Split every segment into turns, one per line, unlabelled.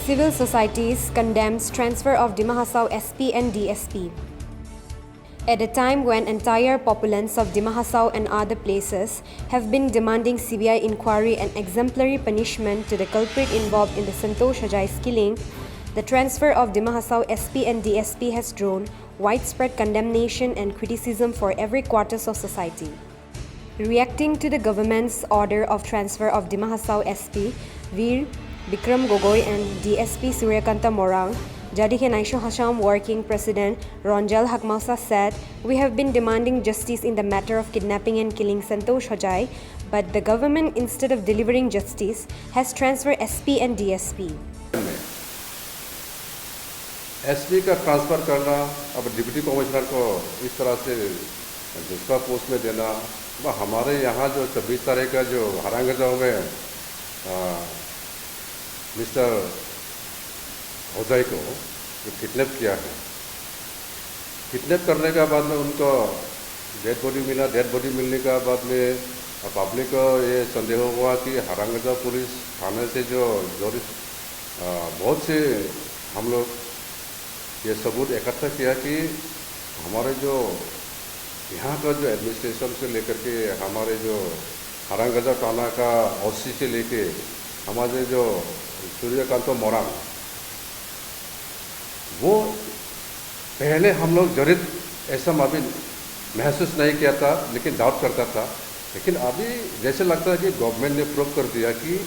Civil societies condemns transfer of Dima Hasao SP and DSP. At a time when entire populace of Dima Hasao and other places have been demanding CBI inquiry and exemplary punishment to the culprit involved in the Santosh Hajai's killing, the transfer of Dima Hasao SP and DSP has drawn widespread condemnation and criticism for every quarters of society. Reacting to the government's order of transfer of Dima Hasao SP, Veer Bikram Gogoi and DSP Suryakanta Morang, Jadike Naisho Hasham Working President Ronjal Hakmausa said, "We have been demanding justice in the matter of kidnapping and killing Santosh Hajai, but the government, instead of delivering justice, has transferred SP and DSP."
SP का transfer करना, अब deputy commissioner को इस तरह से दूसरा post में देना, हमारे यहाँ जो 26 तारीख का जो हरांगजाओं में मिस्टर हौजाई को जो किडनैप किया है, किडनैप करने के बाद में उनको डेड बॉडी मिला। डेड बॉडी मिलने के बाद में पब्लिक को ये संदेह हुआ कि हरांगजा पुलिस थाने से जो बहुत से हम लोग ये सबूत इकट्ठा किया कि हमारे जो यहाँ का जो एडमिनिस्ट्रेशन से लेकर के हमारे जो हरांगजा थाना का ओसी से लेके हमारे जो सूर्यकांत मोरांग, वो पहले हम लोग जरूर ऐसा अभी महसूस नहीं किया था, लेकिन डाउट करता था। लेकिन अभी जैसे लगता है कि गवर्नमेंट ने प्रूव कर दिया कि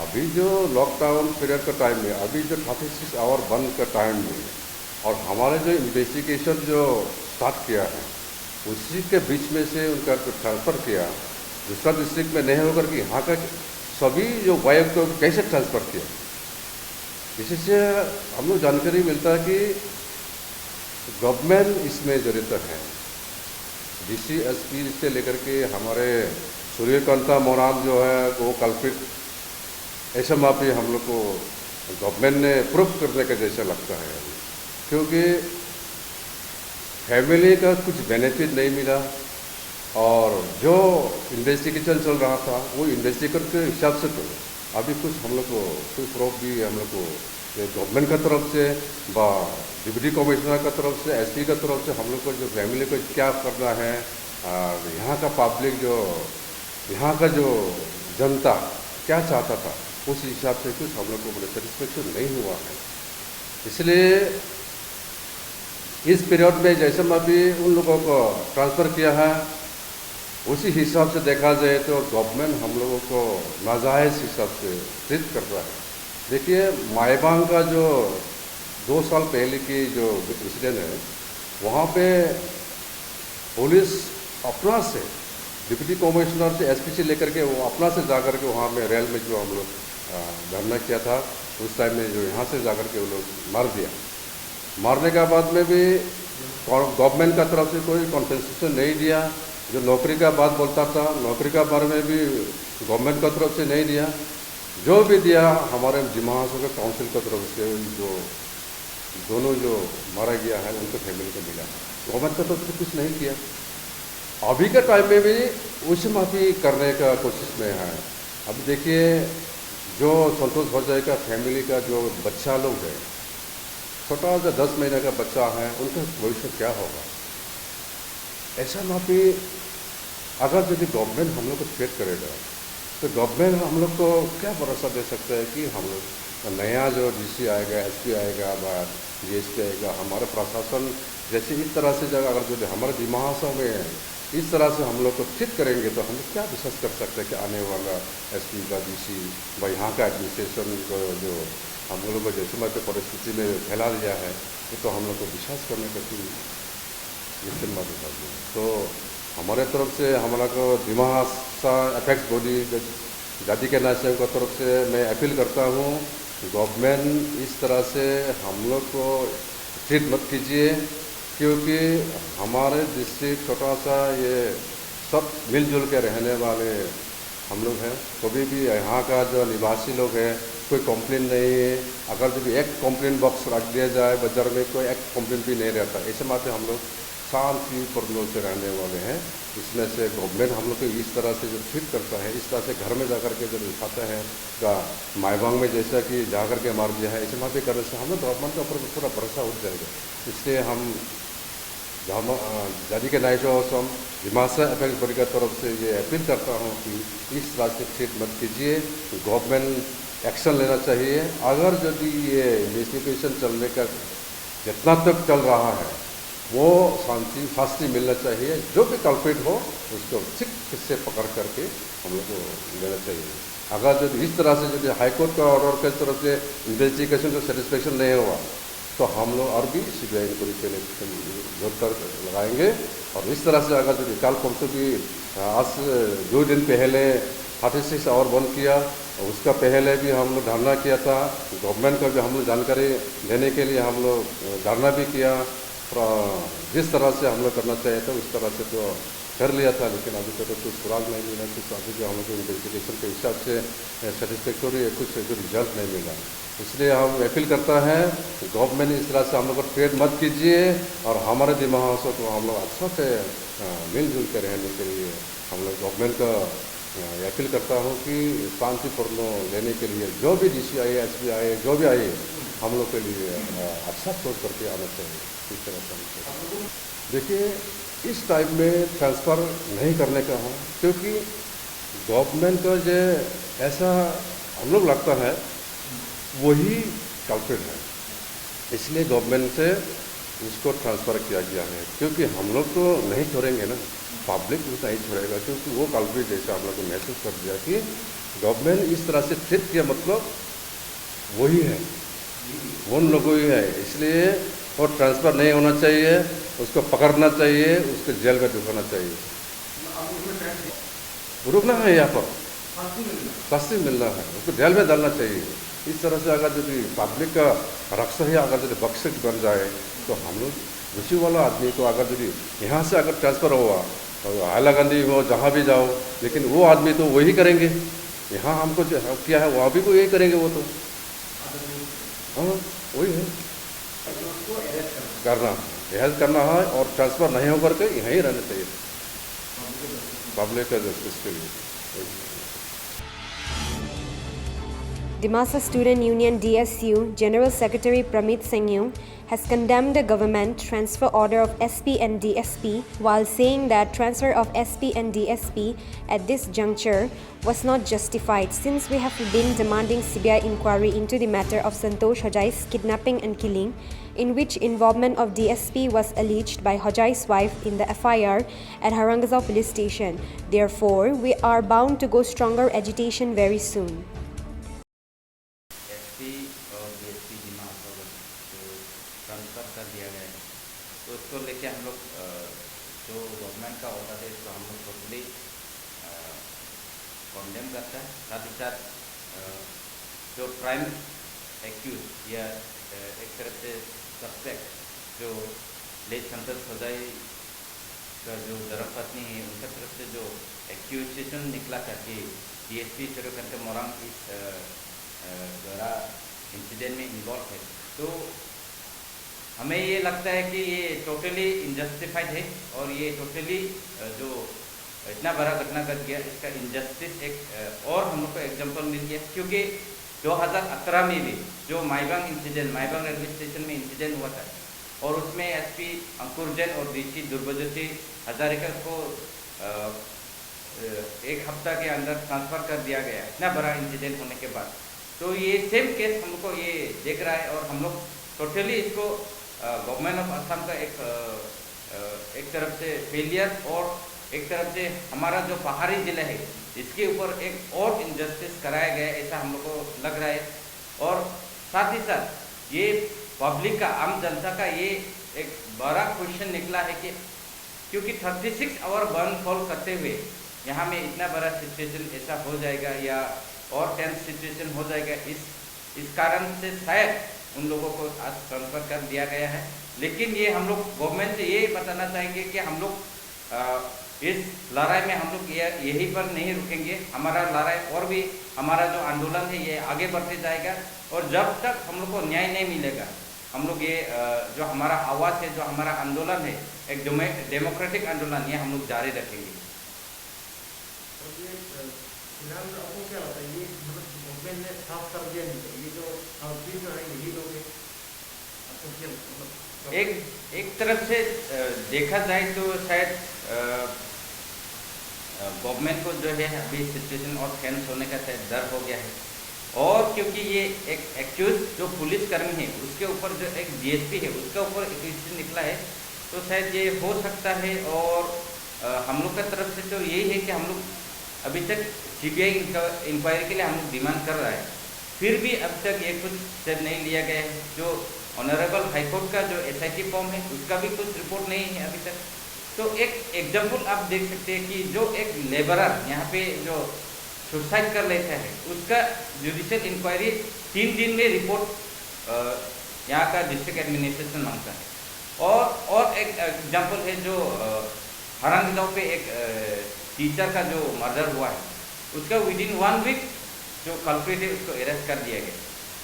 अभी जो लॉकडाउन पीरियड का टाइम में, अभी जो 36 आवर बंद का टाइम में, और हमारे जो इन्वेस्टिगेशन जो स्टार्ट किया है, उसी के बीच में से उनका ट्रांसफ़र किया दूसरा डिस्ट्रिक्ट में नहीं होकर कि यहाँ का सभी जो वाइफ को कैसे ट्रांसफ़र किया, इससे हम लोग जानकारी मिलता है कि गवर्नमेंट इसमें जरूरत है। डीसी एसपी से लेकर के हमारे सूर्यकांता मोरान जो है वो कल्पित, ऐसा माफी हम लोग को गवर्नमेंट ने प्रूफ करने का जैसा लगता है, क्योंकि फैमिली का कुछ बेनिफिट नहीं मिला और जो इन्वेस्टिगेशन चल रहा था वो इन्वेस्टिगेशन के हिसाब से तो अभी कुछ हम लोग को कोई प्रूफ भी हम लोग को गवर्नमेंट का तरफ से व डिप्टी कमिश्नर का तरफ से, एसपी का तरफ से हम लोग को जो फैमिली को क्या करना है, यहाँ का पब्लिक जो यहाँ का जो जनता क्या चाहता था, उस हिसाब से कुछ हम लोग को बड़े सेटिस्फेक्शन नहीं हुआ है। इसलिए इस पीरियड में जैसे अभी उन लोगों को ट्रांसफ़र किया है, उसी हिसाब से देखा जाए तो गवर्नमेंट हम लोगों को नाजायज़ हिसाब से ट्रीट कर रहा है। देखिए, मायबांग का जो 2 साल पहले की जो इंसिडेंट है, वहाँ पे पुलिस अपना से डिप्टी कमिश्नर से एसपी से लेकर के वो अपना से जाकर के वहाँ में रेल में जो हम लोग धरना किया था, उस टाइम में जो यहाँ से जाकर के वो लोग मार दिया। मारने के बाद में भी गवर्नमेंट का तरफ से कोई कॉम्पेंसेशन नहीं दिया। जो नौकरी का बात बोलता था, नौकरी का बारे में भी गवर्नमेंट का तरफ से नहीं दिया। जो भी दिया हमारे डिमा हसाओ के काउंसिल की तरफ से जो दोनों जो मारा गया है उनके फैमिली को मिला। गवर्नमेंट की तरफ से कुछ नहीं किया। अभी के टाइम में भी उसे माफ़ी करने का कोशिश में है। अब देखिए, जो संतोष हजाई का फैमिली का जो बच्चा लोग है, छोटा सा 10 महीने का बच्चा है, उनका भविष्य क्या होगा? ऐसा माफी अगर यदि गवर्नमेंट हम लोग को ट्रीट करेगा तो गवर्नमेंट हम लोग को क्या भरोसा दे सकता है कि हम लोग नया जो डीसी आएगा, एसपी आएगा, डीएसपी आएगा, हमारे प्रशासन जैसे इस तरह से जगह अगर जो हमारे डिमा हसाओ में इस तरह से हम लोग को ट्रीट करेंगे तो हम लोग क्या विश्वास कर सकते हैं कि आने वाला एसपी का डीसी व यहाँ का एडमिनिस्ट्रेशन को जो हम लोगों को जैसे मैं परिस्थिति में फैला दिया है, तो हम लोग को विश्वास करने का कोई यकीन मत होता। तो हमारे तरफ से हमारा को डिमा हसाओ अपेक्स बॉडी जाति के नायक की तरफ से मैं अपील करता हूँ, गवर्नमेंट इस तरह से हम लोग को ट्रीट मत कीजिए, क्योंकि हमारे डिस्ट्रिक्ट छोटा सा ये सब मिलजुल के रहने वाले हम लोग हैं। कभी भी यहाँ का जो निवासी लोग हैं कोई कंप्लेन नहीं है। अगर जब एक कंप्लेन बॉक्स रख दिया जाए बाजार में, कोई एक कंप्लेन भी नहीं रहता। ऐसे माते हम लोग शांतिपूर्ण से रहने वाले हैं। इसमें से गवर्नमेंट हम लोग को इस तरह से जो ट्रीट करता है, इस तरह से घर में जाकर के जब दिखाते हैं का मायबांग में जैसा कि जाकर के मार दिया है, ऐसे वहाँ पे करने से हमें गवर्नमेंट के ऊपर पूरा भरोसा उठ जाएगा। इसलिए हम जाति के नाइजोसम हिमाचल अपेक्स बॉडी की तरफ से ये अपील करता हूँ कि इस तरह से ट्रीट मत कीजिए, गवर्नमेंट एक्शन लेना चाहिए। अगर यदि ये इन्वेस्टिगेशन चलने का जितना तक चल रहा है वो फांसी मिलना चाहिए, जो भी कल्प्रिट हो उसको ठीक से पकड़ करके हम लोग को लेना चाहिए। अगर जो इस तरह से यदि हाईकोर्ट का ऑर्डर की तरफ से इन्वेस्टिगेशन को सेटिस्फेक्शन नहीं हुआ तो हम लोग और भी सीबीआई इंक्वायरी के लिए जोर तक लगाएंगे। और इस तरह से अगर जो कल परसों की आज 2 दिन पहले 36 आवर बंद किया, उसका पहले भी हम लोग धरना किया था, गवर्नमेंट को भी हम लोग जानकारी देने के लिए हम लोग धरना भी किया। जिस तरह से हम लोग करना चाहिए था उस तरह से तो कर लिया था, लेकिन अभी तक तो कुछ सुराग नहीं मिला, कुछ अभी जो हम लोग को इन्वेस्टिगेशन के हिसाब से सेटिस्फैक्टरी कुछ रिजल्ट नहीं मिला। इसलिए हम अपील करता है गवर्नमेंट इस तरह से हम लोग को ट्रेड मत कीजिए और हमारे दिमाग को हम लोग अच्छा से मिलजुल कर रहने के लिए हम लोग गवर्नमेंट का अपील करता हूँ कि शांतिपूर्ण लेने के लिए जो भी डीसी आए, एसपी आए, जो भी आए, हम लोग के लिए अच्छा सोच करके आना चाहिए। इस तरह से देखिए इस टाइप में ट्रांसफ़र नहीं करने का है, क्योंकि गवर्नमेंट का जो ऐसा हम लोग लगता है वही कल्प्रिट है, इसलिए गवर्नमेंट से इसको ट्रांसफ़र किया गया है। क्योंकि हम लोग तो नहीं छोड़ेंगे ना, पब्लिक भी नहीं छोड़ेगा, क्योंकि वो कल्प्रिट जैसा हम लोग को महसूस कर दिया कि गवर्नमेंट इस तरह से ट्रीट किया मतलब वही है, उन लोगों ही है। इसलिए वो ट्रांसफ़र नहीं होना चाहिए, उसको पकड़ना चाहिए, उसको जेल में ढुकाना चाहिए। रुकना है यहाँ पर, फांसी मिलना है, उसको जेल में डालना चाहिए। इस तरह से अगर यदि पब्लिक का रक्षा ही अगर यदि बख्शिश बन जाए तो हम लोग दूसरी वाला आदमी को अगर यदि यहाँ से अगर ट्रांसफ़र हुआ तो हैलाकंदी हो जहाँ भी जाओ, लेकिन वो आदमी तो वही करेंगे, यहाँ हमको जो किया है वहाँ भी को यही करेंगे, वो तो हाँ वही है करना, अरेस्ट करना है और ट्रांसफ़र नहीं होकर के यहीं रहना चाहिए पब्लिक का जस्टिस के लिए।
Dimasa Student Union DSU General Secretary Pramit Sengyu has condemned the government transfer order of SP and DSP while saying that transfer of SP and DSP at this juncture was not justified since we have been demanding CBI inquiry into the matter of Santosh Hojai's kidnapping and killing, in which involvement of DSP was alleged by Hojai's wife in the FIR at Harangazao police station. Therefore, we are bound to go stronger agitation very soon.
Transfer कर दिया गया है, तो उसको लेके हम लोग जो गवर्नमेंट का ऑर्डर है इसको हम लोग टोटली कॉन्डेम करता है। साथ ही साथ जो प्राइम एक्यूज या एक तरह से सस्पेक्ट जो लेट संतोष होजाई का जो धर्मपत्नी है उनका तरफ से जो एक्यूजेशन निकला था कि DSP चोरकंटे मोरंग इस द्वारा इंसिडेंट में इन्वॉल्व है, तो हमें ये लगता है कि ये टोटली इनजस्टिफाइड है और ये टोटली जो इतना बड़ा घटना घट गया इसका इनजस्टिस एक और हम लोग को एग्जाम्पल मिल गया। क्योंकि 2018 में भी जो Maibang incident, Maibang railway station में इंसिडेंट हुआ था और उसमें SP अंकुर जैन और DC दुर्गाज्योति हजारिका को 1 हफ्ता के अंदर ट्रांसफ़र कर दिया गया, इतना बड़ा इंसिडेंट होने के बाद। तो ये सेम केस हमको ये देख रहा है और हम लोग टोटली इसको गवर्नमेंट ऑफ असम का एक तरफ से फेलियर और एक तरफ से हमारा जो पहाड़ी ज़िला है इसके ऊपर एक और इनजस्टिस कराया गया ऐसा हम लोग को लग रहा है। और साथ ही साथ ये पब्लिक का, आम जनता का ये एक बड़ा क्वेश्चन निकला है कि क्योंकि 36 आवर बर्न फॉल करते हुए यहाँ में इतना बड़ा सिचुएशन ऐसा हो जाएगा या और टेंस सिचुएशन हो जाएगा, इस कारण से शायद उन लोगों को आज ट्रांसफ़र कर दिया गया है। लेकिन ये हम लोग गवर्नमेंट से ये बताना चाहेंगे कि हम लोग इस लड़ाई में हम लोग यहीं पर नहीं रुकेंगे, हमारा लड़ाई और भी, हमारा जो आंदोलन है ये आगे बढ़ते जाएगा और जब तक हम लोग को न्याय नहीं मिलेगा हम लोग ये जो हमारा आवाज़ है, जो हमारा आंदोलन है एक डेमोक्रेटिक आंदोलन ये हम लोग जारी रखेंगे।
और ये फिलहाल आपको क्या लगता है, ये मतलब गवर्नमेंट ने साफ कर दिया नहीं तो ये जो आउटरीच हो रहे हैं यही लोग हैं, आपको क्या मतलब
एक तरफ से देखा जाए तो शायद गवर्नमेंट को जो है अभी सिचुएशन और टेंस होने का शायद डर हो गया है, और क्योंकि ये एक एक्यूज जो पुलिस कर्मी है उसके ऊपर जो एक डीएसपी है उसके ऊपर एक्यूज निकला है, तो शायद ये हो सकता है। और हम लोग का तरफ से तो यही है कि हम लोग अभी तक सीबीआई इंक्वायरी के लिए हम लोग डिमांड कर रहा है, फिर भी अब तक ये कुछ स्टेप नहीं लिया गया है। जो ऑनरेबल हाईकोर्ट का जो एसआईटी फॉर्म है उसका भी कुछ रिपोर्ट नहीं है अभी तक। तो एक एग्जाम्पल आप देख सकते हैं कि जो एक लेबरर यहाँ पे जो सुसाइड कर लेता है उसका जुडिशियल इंक्वायरी 3 दिन में रिपोर्ट यहाँ का डिस्ट्रिक्ट एडमिनिस्ट्रेशन मांगता है। और एक एग्जाम्पल है जो हरंग गाँव पे एक टीचर का जो मर्डर हुआ है उसका विदिन 1 वीक जो कल्प्रिट है उसको अरेस्ट कर दिया गया,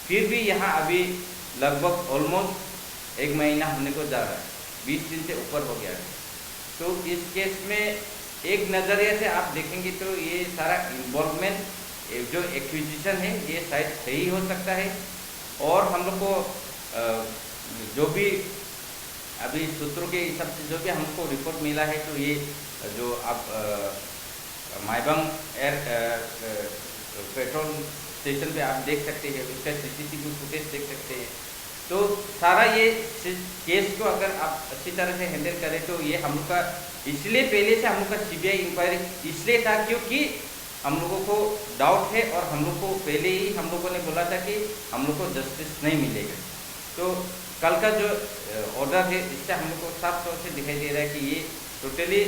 फिर भी यहाँ अभी लगभग ऑलमोस्ट 1 महीना होने को जा रहा है, 20 दिन से ऊपर हो गया है। तो इस केस में एक नज़रिए से आप देखेंगे तो ये सारा इन्वॉल्वमेंट जो एक्विजिशन है ये शायद सही हो सकता है। और हम लोग को जो भी अभी सूत्रों के हिसाब से जो भी हमको रिपोर्ट मिला है तो ये जो आप माइबंग एयर पेट्रोल स्टेशन पे आप देख सकते हैं, उसका सीसीटीवी फुटेज देख सकते हैं। तो सारा ये केस को अगर आप अच्छी तरह से हैंडल करें तो ये हम लोग का इसलिए पहले से हम लोग का सीबीआई इंक्वायरी इसलिए था क्योंकि हम लोगों को डाउट है और हम लोग को पहले ही हम लोगों ने बोला था कि हम लोग को जस्टिस नहीं मिलेगा। तो कल का जो ऑर्डर है इससे हम लोग को साफ तौर से दिखाई दे रहा है कि ये टोटली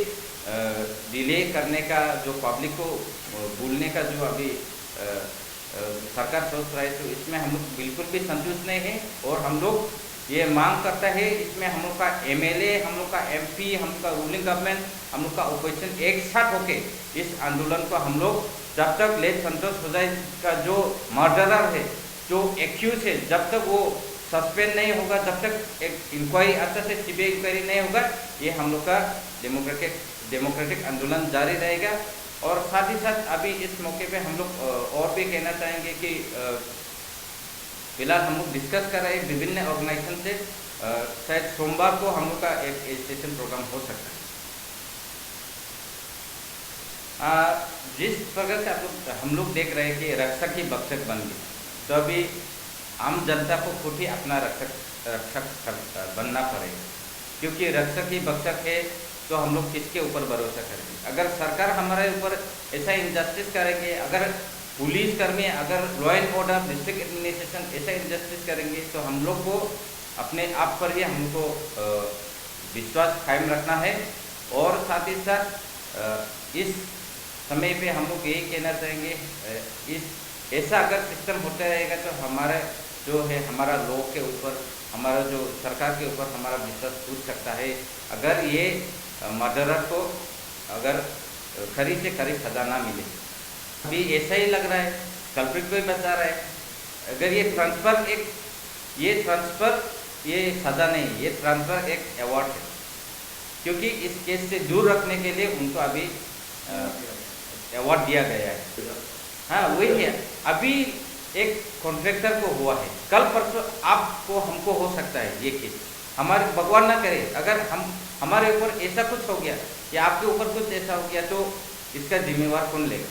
डिले करने का जो पब्लिक को भूलने का जो अभी सरकार सोच रहा है, तो इसमें हम लोग बिल्कुल भी संतुष्ट नहीं है। और हम लोग ये मांग करता है इसमें हम लोग का एमएलए, हम लोग का एमपी, हम लोग का रूलिंग गवर्नमेंट, हम लोग का ओपोजिशन एक साथ होके इस आंदोलन को हम लोग जब तक लेट संतोष हो जाए का जो मर्डरर है जो एक्यूज है जब तक वो सस्पेंड नहीं होगा, जब तक एक इंक्वायरी अच्छा से सीबीआई इंक्वायरी नहीं होगा, ये हम लोग का डेमोक्रेटिक आंदोलन जारी रहेगा। और साथ ही साथ अभी इस मौके पे हम लोग और भी कहना चाहेंगे कि फिलहाल हम लोग डिस्कस कर रहे हैं विभिन्न ऑर्गेनाइजेशन से, शायद सोमवार को हम लोग का एक एजुकेशन प्रोग्राम हो सकता है। जिस प्रकार से हम लोग देख रहे हैं कि रक्षक ही भक्षक बन गए, तो अभी आम जनता को खुद ही अपना रक्षक बनना पड़ेगा, क्योंकि रक्षक ही भक्षक है तो हम लोग किसके ऊपर भरोसा करेंगे। अगर सरकार हमारे ऊपर ऐसा इनजस्टिस करेंगे, अगर पुलिस कर्मी, अगर law and order, district administration ऐसा इनजस्टिस करेंगे तो हम लोग को अपने आप पर ही हमको विश्वास कायम रखना है। और साथ ही साथ इस समय पे हम लोग यही कहना चाहेंगे, इस ऐसा अगर सिस्टम होता रहेगा तो हमारा जो है हमारा लॉ के ऊपर, हमारा जो सरकार के ऊपर हमारा विश्वास टूट सकता है अगर ये मर्डरर को अगर खरी से खरी सजा ना मिले। अभी ऐसा ही लग रहा है कल्प्रिट को ही बचा रहा है। अगर ये ट्रांसफ़र ये सज़ा नहीं, ये ट्रांसफ़र एक अवार्ड है, क्योंकि इस केस से दूर रखने के लिए उनको अभी अवार्ड दिया गया है। हाँ वही है, अभी एक कॉन्ट्रैक्टर को हुआ है, कल परसों आपको हमको हो सकता है ये केस। हमारे भगवान ना करे अगर हमारे ऊपर ऐसा कुछ हो गया या आपके ऊपर कुछ ऐसा हो गया तो इसका जिम्मेवार कौन लेगा?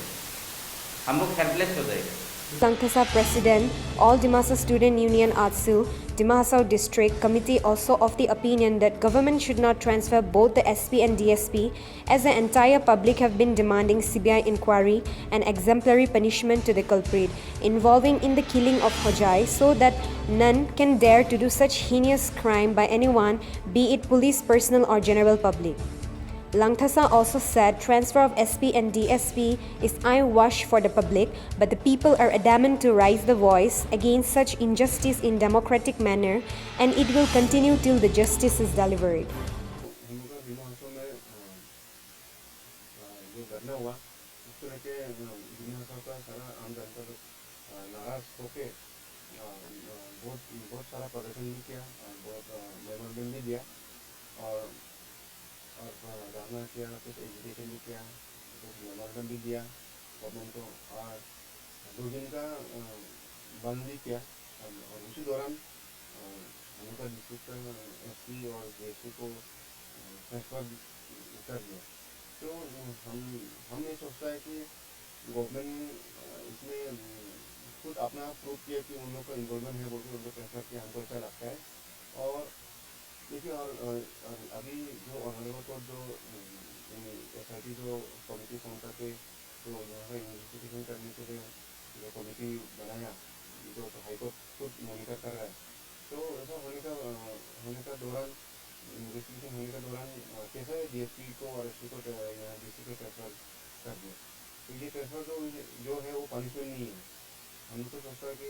हम लोग हेल्पलेस हो जाएगा।
Langthasa President, All Dimasa Student Union ATSU, Dimahasau District Committee also of the opinion that government should not transfer both the SP and DSP, as the entire public have been demanding CBI inquiry and exemplary punishment to the culprit involving in the killing of Hojai, so that none can dare to do such heinous crime by anyone, be it police personnel or general public. Langthasa also said transfer of SP and DSP is eyewash for the public, but the people are adamant to raise the voice against such injustice in democratic manner, and it will continue till the justice is delivered.
जो घटना हुआ उसको लेके दिमाग का सारा आम जनता नाराज होके बहुत सारा प्रदर्शन भी किया, बहुत मेमोरेंडम भी दिया। और
और धरना किया, कुछ एजुकेशन भी किया, कुछ मेमोरेंडम भी दिया गवर्नमेंट को, और 2 दिन का बंद भी किया। और उसी दौरान हम लोग का डिस्ट्रिक्ट एसपी और डीएसपी को ट्रांसफर कर दिया। तो हम ये सोचता है कि गवर्नमेंट इसमें खुद अपना प्रूव किया कि उन लोग का इन्वॉल्वमेंट है, बोल के उन लोग ट्रांसफर किया, हमको ऐसा लगता है। और देखिए, और अभी जो ऑनरेबल कोर्ट जो SIT जो कमेटी फॉर्म करके तो यहाँ का इन्वेस्टिगेशन करने के लिए जो कमेटी बनाया, जो तो हाईकोर्ट खुद मॉनिटर कर रहा है। तो ऐसा होने का दौरान, इन्वेस्टिगेशन होने का दौरान कैसे DSP को और SP को यहाँ DC को ट्रांसफर कर दिया। तो ये ट्रांसफर जो है वो पनिशमेंट नहीं है। हम लोग तो सोचता है कि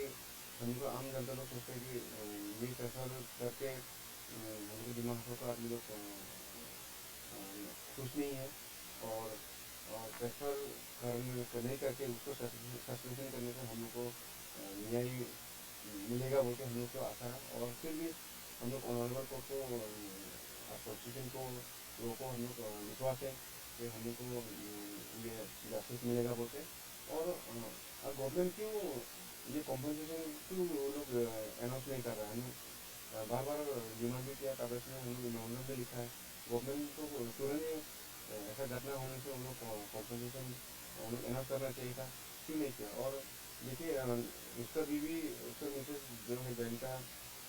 हम लोग आम जनता लोग सोचते हैं कि ये ट्रांसफर करके हम लोग दिमाग का आदमी लोग खुश नहीं है। और ट्रांसफर नहीं करके उसको सस्पेंशन करने से हम लोग को न्याय मिलेगा बोल के हम लोग को आशा है। और फिर भी हम लोग ऑनरेबल कोर्ट को कॉन्स्टिट्यूशन को लोगों को हम लोग विश्वास है कि हम लोग को ये जस्टिस मिलेगा बोल के। और गवर्नमेंट क्यों ये कॉम्पनसेशन क्यों वो लोग अनाउंस नहीं कर रहा है। हम बार बार डिमांड भी किया, कागज में हम लोग मेमोरेंडम में लिखा है। गवर्नमेंट को तुरंत ही ऐसा घटना होने से उन लोग कॉम्पनसेशन उन लोग अनाउंस करना चाहिए था, क्यों नहीं किया। और देखिए, उसका बीवी, उसका मिसेज जो है जयंता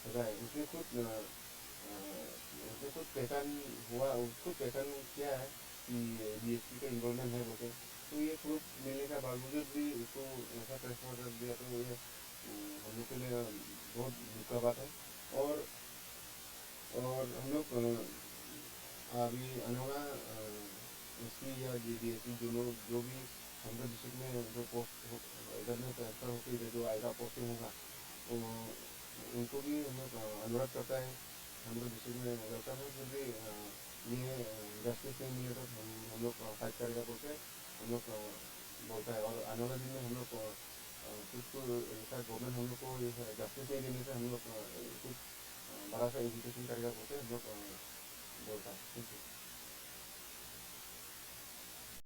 सदाए, उसने खुद पहचान हुआ, खुद पहचान किया है कि DSP का इन्वॉल्वमेंट है बोलते। तो ये प्रूफ मिलने के बावजूद भी उसको ऐसा ट्रांसफर कर दिया, तो ये हम लोग के लिए बहुत दुख का बात है। और हम लोग अभी आने वाला SP या DSP जो भी हमारे डिस्ट्रिक्ट में जो पोस्ट इधर में ट्रांसफर होती है, जो आएगा पोस्टिंग होगा, तो उनको भी हम लोग अनुरोध करता है, हम लोग डिस्ट्रिक्ट में रहता है। फिर भी ये जस्टिस नहीं मिले तो हम लोग फाइट करेगा बोल के हम लोग बोलता है। और आने वाले दिन में हम लोग कुछ ऐसा गवर्नमेंट हम लोग को जस्टिस नहीं देने से हम लोग कुछ बड़ा सा एजुकेशन करेगा बोल के हम लोग बोलता है। Thank you.